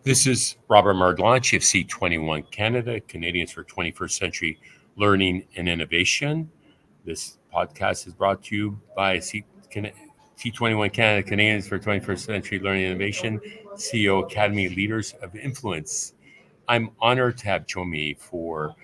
This is Robert Mardlanchi of C21 Canada, Canadians for 21st Century Learning and Innovation. This podcast is brought to you by C21 Canada, Canadians for 21st Century Learning and Innovation, CEO Academy Leaders of Influence. I'm honored to have join me for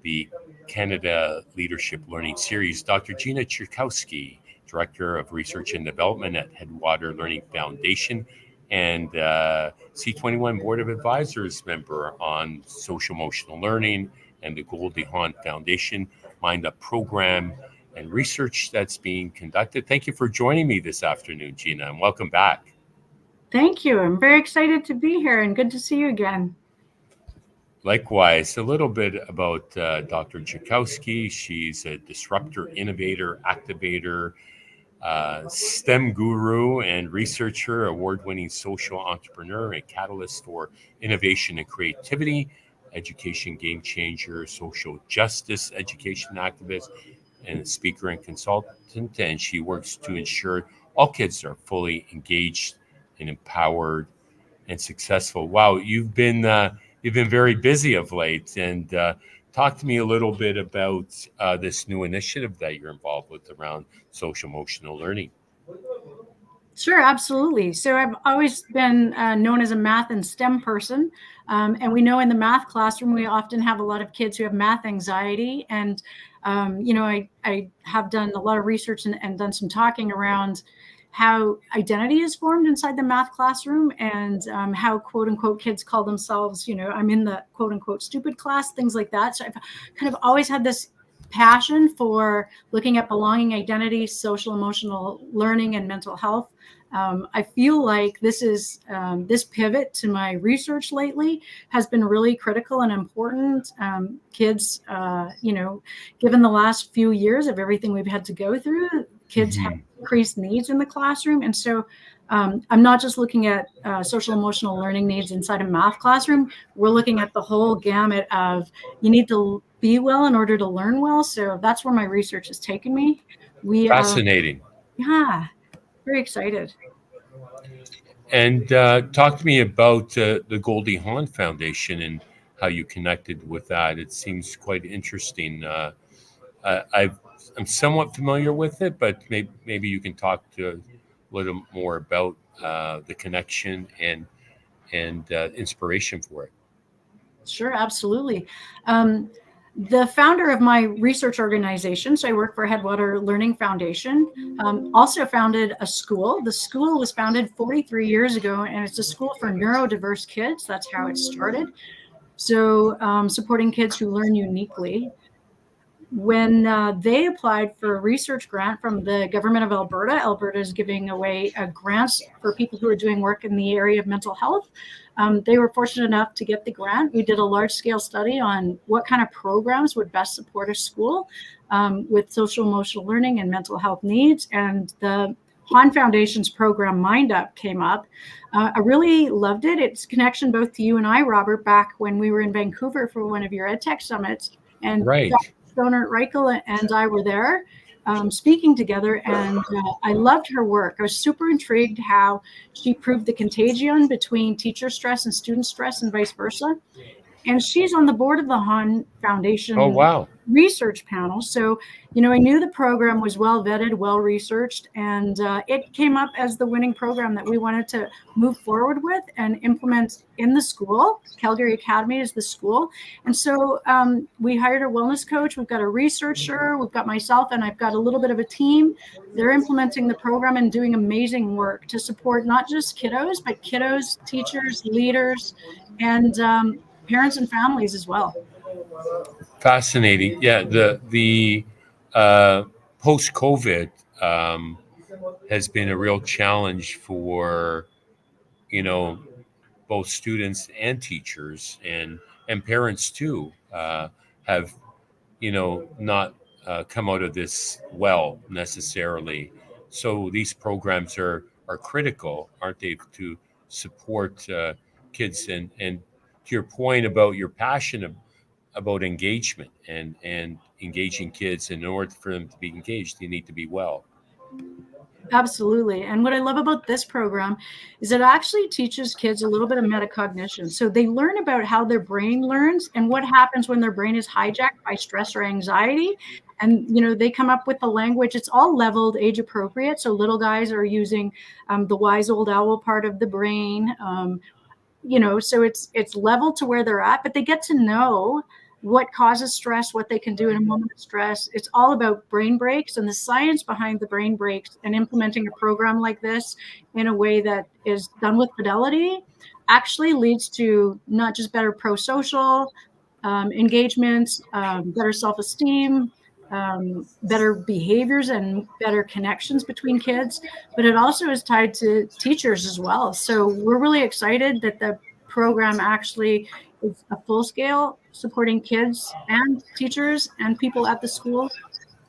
the Canada Leadership Learning Series, Dr. Gina Cherkowski, Director of Research and Development at Headwater Learning Foundation, and C21 Board of Advisors member on social emotional learning and the Goldie Hawn Foundation MindUP program and research that's being conducted. Thank you for joining me this afternoon, Gina, and welcome back. Thank you. I'm very excited to be here and good to see you again. Likewise, a little bit about Dr. Cherkowski. She's a disruptor, innovator, activator, STEM guru and researcher, award-winning social entrepreneur, and catalyst for innovation and creativity, education game changer, social justice education activist, and a speaker and consultant. And she works to ensure all kids are fully engaged and empowered and successful. Wow, you've been very busy of late, and talk to me a little bit about this new initiative that you're involved with around social emotional learning. Sure, absolutely. So I've always been known as a math and STEM person. And we know in the math classroom, we often have a lot of kids who have math anxiety. And, I have done a lot of research and done some talking around how identity is formed inside the math classroom and how quote unquote kids call themselves, I'm in the quote unquote stupid class, things like that. So I've kind of always had this passion for looking at belonging, identity, social emotional learning, and mental health. I feel like this pivot to my research lately has been really critical and important. Kids, given the last few years of everything we've had to go through, kids have increased needs in the classroom. And so I'm not just looking at social emotional learning needs inside a math classroom. We're looking at the whole gamut of you need to be well in order to learn well. So that's where my research has taken me. Fascinating. Very excited. And talk to me about the Goldie Hawn Foundation and how you connected with that. It seems quite interesting. I'm somewhat familiar with it, but maybe you can talk to a little more about the connection and inspiration for it. Sure, absolutely. The founder of my research organization, so I work for Headwater Learning Foundation, also founded a school. The school was founded 43 years ago, and it's a school for neurodiverse kids. That's how it started. So supporting kids who learn uniquely. When they applied for a research grant from the government of Alberta, Alberta is giving away grants for people who are doing work in the area of mental health. They were fortunate enough to get the grant. We did a large-scale study on what kind of programs would best support a school with social emotional learning and mental health needs. And the Hawn Foundation's program, MindUP, came up. I really loved it. It's connection both to you and I, Robert, back when we were in Vancouver for one of your EdTech summits. And right. Dr. Reichel and I were there speaking together, and I loved her work. I was super intrigued how she proved the contagion between teacher stress and student stress and vice versa. And she's on the board of the Hawn Foundation research panel. So, I knew the program was well vetted, well researched, and it came up as the winning program that we wanted to move forward with and implement in the school. Calgary Academy is the school. And so we hired a wellness coach. We've got a researcher. We've got myself, and I've got a little bit of a team. They're implementing the program and doing amazing work to support not just kiddos, but kiddos, teachers, leaders, and parents and families as well. Fascinating. Yeah, the post-COVID has been a real challenge for both students and teachers and parents too have not come out of this well necessarily. So these programs are critical, aren't they, to support kids and to your point about your passion about engagement and engaging kids. And in order for them to be engaged, they need to be well. Absolutely. And what I love about this program is it actually teaches kids a little bit of metacognition. So they learn about how their brain learns and what happens when their brain is hijacked by stress or anxiety. And, they come up with the language. It's all leveled age appropriate. So little guys are using the wise old owl part of the brain. So it's level to where they're at, but they get to know what causes stress, what they can do in a moment of stress. It's all about brain breaks and the science behind the brain breaks, and implementing a program like this in a way that is done with fidelity actually leads to not just better pro-social engagement, better self-esteem, better behaviors and better connections between kids, but it also is tied to teachers as well. So we're really excited that the program actually is a full scale, supporting kids and teachers and people at the school.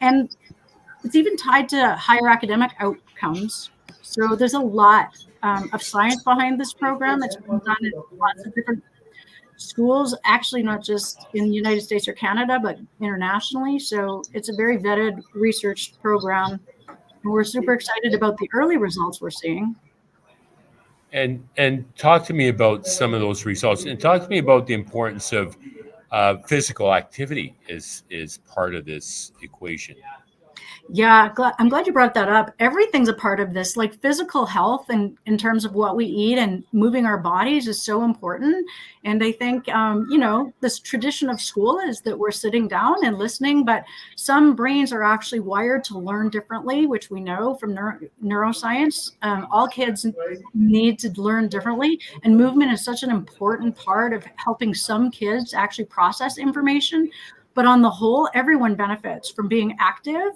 And it's even tied to higher academic outcomes. So there's a lot of science behind this program. It's been done in lots of different schools, actually not just in the United States or Canada, but internationally. So it's a very vetted, researched program. And we're super excited about the early results we're seeing. And talk to me about some of those results, and talk to me about the importance of physical activity is part of this equation. Yeah, I'm glad you brought that up. Everything's a part of this, like physical health, and in terms of what we eat and moving our bodies is so important. And I think, this tradition of school is that we're sitting down and listening, but some brains are actually wired to learn differently, which we know from neuroscience. All kids need to learn differently, and movement is such an important part of helping some kids actually process information. But on the whole, everyone benefits from being active.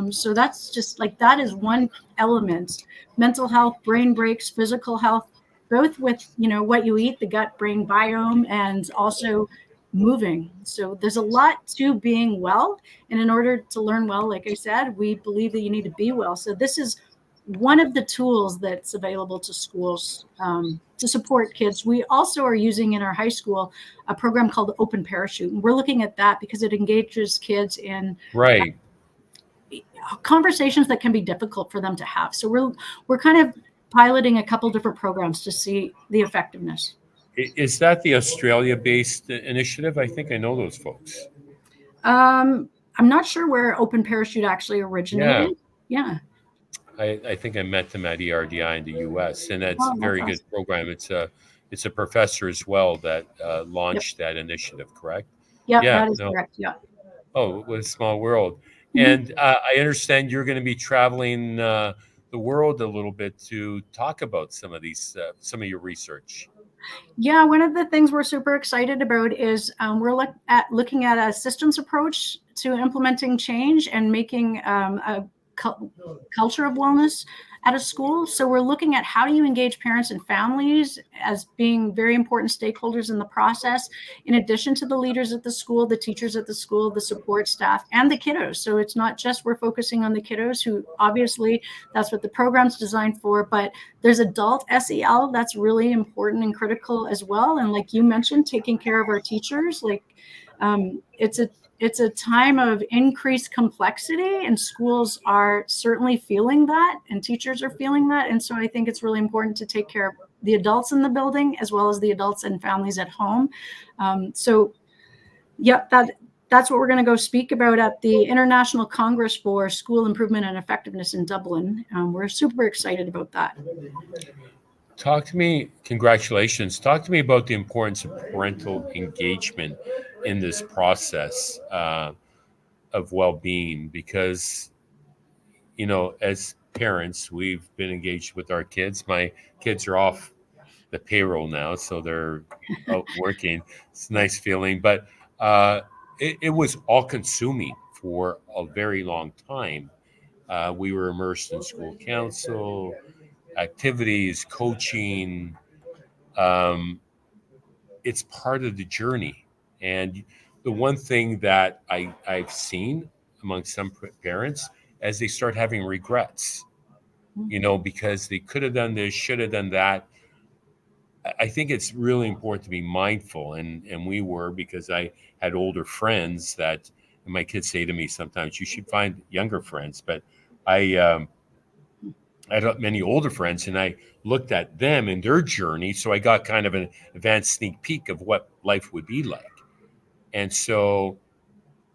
So that's just like, that is one element: mental health, brain breaks, physical health, both with, what you eat, the gut brain biome, and also moving. So there's a lot to being well. And in order to learn well, like I said, we believe that you need to be well. So this is one of the tools that's available to schools to support kids. We also are using in our high school a program called Open Parachute. And we're looking at that because it engages kids in Right. conversations that can be difficult for them to have. So we're kind of piloting a couple different programs to see the effectiveness. Is that the Australia-based initiative? I think I know those folks. I'm not sure where Open Parachute actually Yeah, originated. Yeah. I think I met them at ERDI in the U.S., and it's a Oh, that's very good awesome. program. It's a professor as well that Yep. launched that initiative. Correct? Yep. Yeah. That is No. correct. Yeah. Oh, what a small world. Mhm. And I understand you're going to be traveling the world a little bit to talk about some of your research. Yeah, one of the things we're super excited about is we're looking at a systems approach to implementing change and making a culture of wellness at a school. So we're looking at how do you engage parents and families as being very important stakeholders in the process, in addition to the leaders at the school, the teachers at the school, the support staff, and the kiddos. So it's not just we're focusing on the kiddos, who obviously that's what the program's designed for, but there's adult SEL that's really important and critical as well. And like you mentioned, taking care of our teachers, like it's a time of increased complexity, and schools are certainly feeling that, and teachers are feeling that. And so I think it's really important to take care of the adults in the building as well as the adults and families at home. So yeah, that's what we're going to go speak about at the International Congress for School Improvement and Effectiveness in Dublin. We're super excited about that. Talk to me, congratulations. Talk to me about the importance of parental engagement in this process of well being, because, as parents, we've been engaged with our kids. My kids are off the payroll now, so they're out working. It's a nice feeling, but it was all consuming for a very long time. We were immersed in school council, activities, coaching. Um, it's part of the journey. And the one thing that I've seen among some parents, as they start having regrets, because they could have done this, should have done that. I think it's really important to be mindful, and we were, because I had older friends and my kids say to me sometimes, you should find younger friends. But I I had many older friends, and I looked at them and their journey. So I got kind of an advanced sneak peek of what life would be like. And so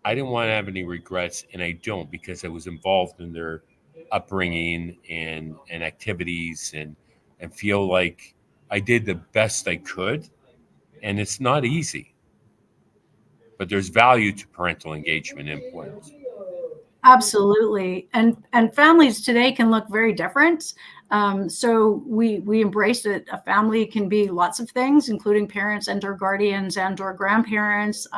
I didn't want to have any regrets, and I don't, because I was involved in their upbringing and activities, and feel like I did the best I could. And it's not easy, but there's value to parental engagement input. Absolutely. And families today can look very different. So we embrace it. A family can be lots of things, including parents and or guardians and or grandparents.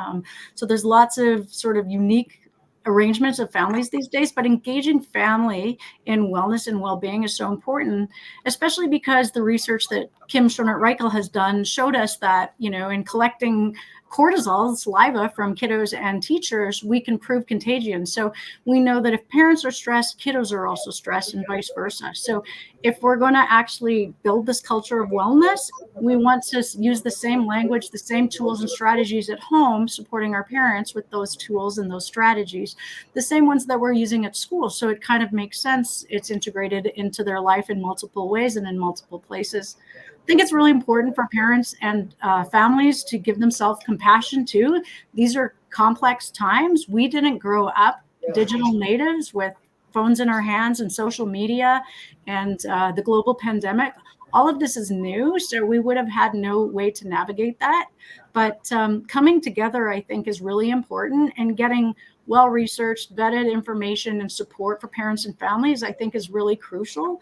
So there's lots of sort of unique arrangements of families these days, but engaging family in wellness and well-being is so important, especially because the research that Kim Schonert-Reichel has done showed us that, in collecting cortisol, saliva from kiddos and teachers, we can prove contagion. So we know that if parents are stressed, kiddos are also stressed, and vice versa. So if we're going to actually build this culture of wellness, we want to use the same language, the same tools and strategies at home, supporting our parents with those tools and those strategies, the same ones that we're using at school. So it kind of makes sense. It's integrated into their life in multiple ways and in multiple places. I think it's really important for parents and families to give themselves compassion too. These are complex times. We didn't grow up digital natives with phones in our hands and social media and the global pandemic. All of this is new, so we would have had no way to navigate that. But coming together, I think, is really important, and getting well-researched, vetted information and support for parents and families, I think, is really crucial.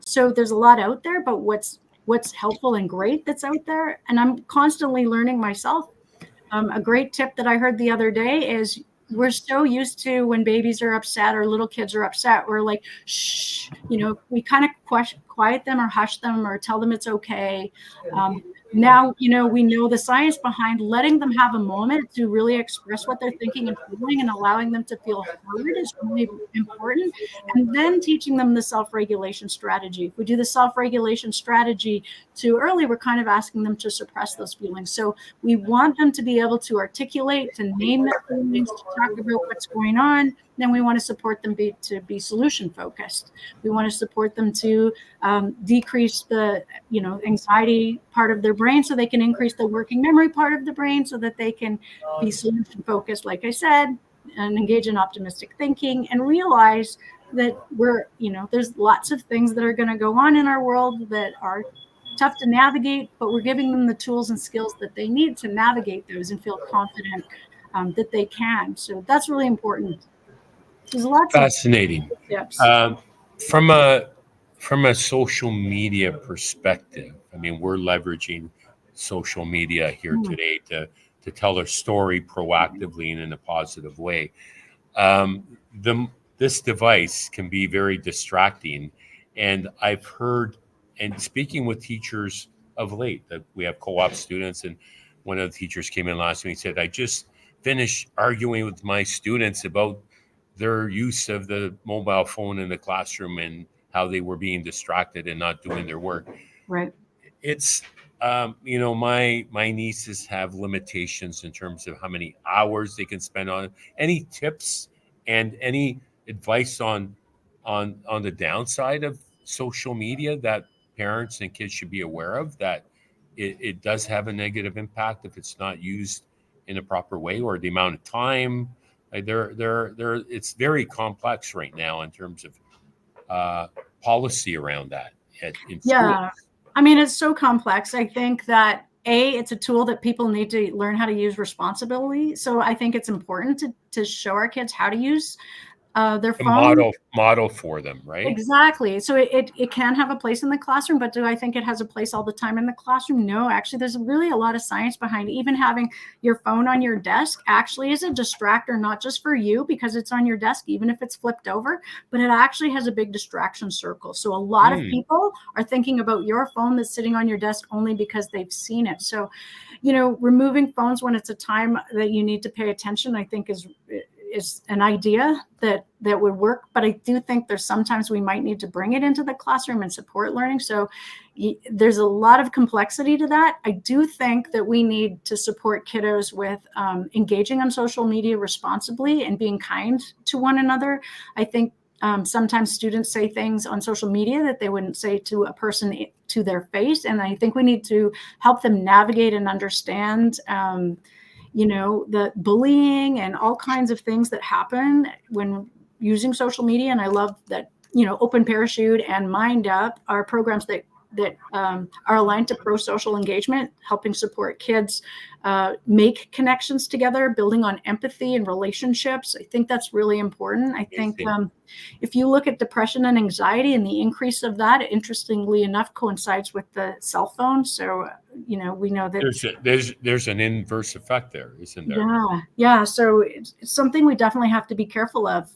So there's a lot out there, but what's helpful and great that's out there, and I'm constantly learning myself. A great tip that I heard the other day is, we're so used to when babies are upset or little kids are upset, we're like, shh, we kind of quiet them or hush them or tell them it's okay. Now, we know the science behind letting them have a moment to really express what they're thinking and feeling, and allowing them to feel heard is really important. And then teaching them the self-regulation strategy. If we do the self-regulation strategy too early, we're kind of asking them to suppress those feelings. So we want them to be able to articulate, to name their feelings, to talk about what's going on. Then we want to support them to be solution focused. We want to support them to decrease the anxiety part of their brain, so they can increase the working memory part of the brain, so that they can be solution focused, like I said, and engage in optimistic thinking, and realize that there's lots of things that are going to go on in our world that are tough to navigate, but we're giving them the tools and skills that they need to navigate those and feel confident that they can. So that's really important. There's lots Fascinating. of tips. From a social media perspective, I mean, we're leveraging social media here today to tell our story proactively and in a positive way. This device can be very distracting, and I've heard, and speaking with teachers of late, that we have co-op students, and one of the teachers came in last week and said, I just finished arguing with my students about their use of the mobile phone in the classroom and how they were being distracted and not doing their work. Right. It's my nieces have limitations in terms of how many hours they can spend on it. Any tips and any advice on the downside of social media that parents and kids should be aware of, that it does have a negative impact if it's not used in a proper way, or the amount of time? It's very complex right now in terms of policy around that in Yeah. schools. I mean, it's so complex. I think that it's a tool that people need to learn how to use responsibly. So I think it's important to show our kids how to use their A phone. model for them, right? Exactly. So it can have a place in the classroom, but do I think it has a place all the time in the classroom? No, actually, there's really a lot of science behind it. Even having your phone on your desk actually is a distractor, not just for you because it's on your desk, even if it's flipped over, but it actually has a big distraction circle. So a lot of people are thinking about your phone that's sitting on your desk only because they've seen it. So, removing phones when it's a time that you need to pay attention, I think is an idea that would work, but I do think there's sometimes we might need to bring it into the classroom and support learning. So there's a lot of complexity to that. I do think that we need to support kiddos with engaging on social media responsibly and being kind to one another. I think Sometimes students say things on social media that they wouldn't say to a person to their face. And I think we need to help them navigate and understand, the bullying and all kinds of things that happen when using social media. And I love that, Open Parachute and MindUP are programs that are aligned to pro-social engagement, helping support kids make connections together, building on empathy and relationships. I think that's really important. I think if you look at depression and anxiety and the increase of that, interestingly enough, coincides with the cell phone. So, we know that there's an inverse effect there, isn't there? Yeah. So it's something we definitely have to be careful of.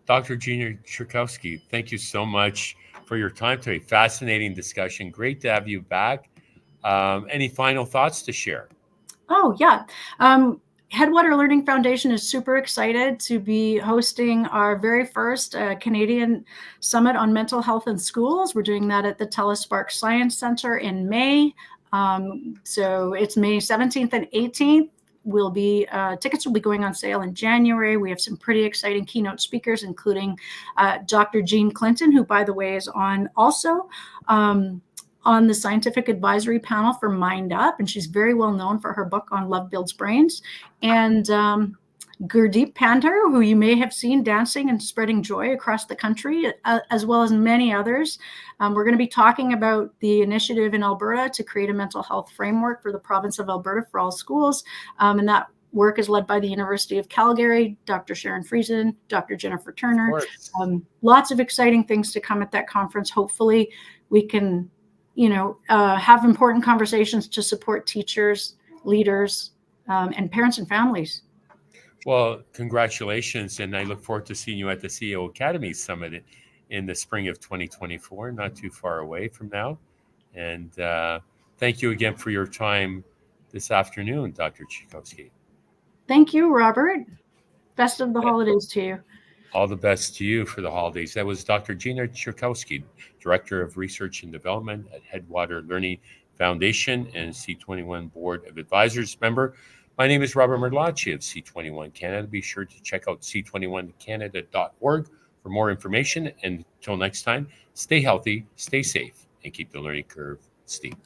Dr. Gina Cherkowski, thank you so much for your time today. Fascinating discussion. Great to have you back. Any final thoughts to share? Oh, yeah. Headwater Learning Foundation is super excited to be hosting our very first Canadian Summit on Mental Health in Schools. We're doing that at the Telespark Science Center in May. So it's May 17th and 18th. Tickets will be going on sale in January. We have some pretty exciting keynote speakers, including Dr. Jean Clinton, who, by the way, is also on the scientific advisory panel for MindUP, and she's very well known for her book on Love Builds Brains. And Gurdeep Pandher, who you may have seen dancing and spreading joy across the country, as well as many others. We're going to be talking about the initiative in Alberta to create a mental health framework for the province of Alberta for all schools. And that work is led by the University of Calgary, Dr. Sharon Friesen, Dr. Jennifer Turner. Lots of exciting things to come at that conference. Hopefully we can have important conversations to support teachers, leaders, and parents and families. Well, congratulations. And I look forward to seeing you at the CEO Academy Summit in the spring of 2024, not too far away from now. And thank you again for your time this afternoon, Dr. Cherkowski. Thank you, Robert. Best of the holidays to you. All the best to you for the holidays. That was Dr. Gina Cherkowski, Director of Research and Development at Headwater Learning Foundation and C21 Board of Advisors member. My name is Robert Merlacci of C21 Canada. Be sure to check out c21canada.org for more information. And until next time, stay healthy, stay safe, and keep the learning curve steep.